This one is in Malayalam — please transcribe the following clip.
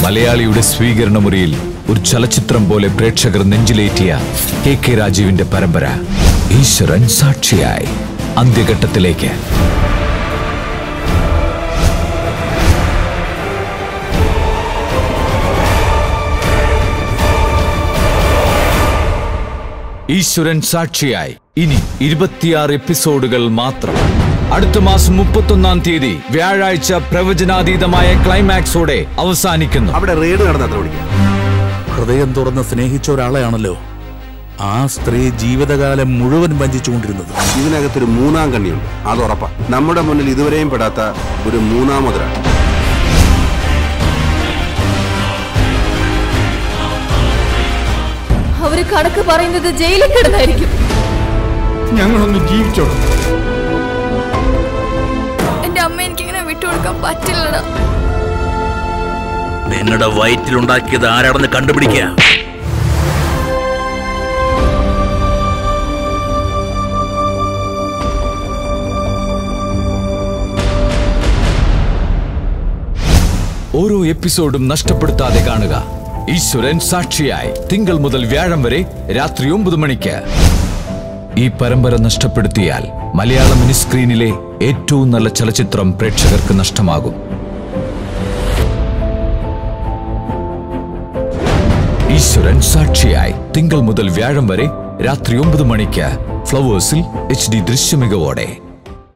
മലയാളിയുടെ സ്വീകരണ മുറിയിൽ ഒരു ചലച്ചിത്രം പോലെ പ്രേക്ഷകർ നെഞ്ചിലേറ്റിയ കെ രാജീവിന്റെ പരമ്പര ഈശ്വരൻ സാക്ഷിയായി അന്ത്യഘട്ടത്തിലേക്ക്. ഈശ്വരൻ സാക്ഷിയായി ഇനി 26 എപ്പിസോഡുകൾ മാത്രം. അടുത്ത മാസം 31-ാം തീയതി വ്യാഴാഴ്ച പ്രവചനാതീതമായ ക്ലൈമാക്സോടെ അവസാനിക്കുന്നു. അവിടെ റെയ്ഡ് നടന്ന ഹൃദയം തുറന്ന് സ്നേഹിച്ച ഒരാളെയാണല്ലോ ആ സ്ത്രീ ജീവിതകാലം മുഴുവൻ വഞ്ചിച്ചുകൊണ്ടിരുന്നത്. ഇതിനകത്തൊരു മൂന്നാം കണ്ണിയുണ്ട്, അത് ഉറപ്പാ. നമ്മുടെ മുന്നിൽ ഇതുവരെയും പെടാത്ത ഒരു മൂന്നാമതൊരാൾ. അവര് കണക്ക് പറയുന്നത് ജയിലിൽ കിടന്നായിരിക്കും. ഞങ്ങളൊന്ന് ജീവിച്ചോ. എന്റെ അമ്മ എനിക്കിങ്ങനെ വിട്ടുകൊടുക്കാൻ പറ്റില്ലടാ. നിങ്ങളുടെ വയറ്റിലുണ്ടാക്കിയത് ആരാണെന്ന് കണ്ടുപിടിക്കുക. ഓരോ എപ്പിസോഡും നഷ്ടപ്പെടുത്താതെ കാണുക. ഈശ്വരൻ സാക്ഷിയായി തിങ്കൾ മുതൽ വ്യാഴം വരെ രാത്രി 9 മണിക്ക്. ഈ പരമ്പര നഷ്ടപ്പെടുത്തിയാൽ മലയാള മിനി സ്ക്രീനിലെ ഏറ്റവും നല്ല ചലച്ചിത്രം പ്രേക്ഷകർക്ക് നഷ്ടമാകും. ഈശ്വരൻ സാക്ഷിയായി തിങ്കൾ മുതൽ വ്യാഴം വരെ രാത്രി 9 മണിക്ക് ഫ്ലവേഴ്സിൽ HD ദൃശ്യമികവോടെ.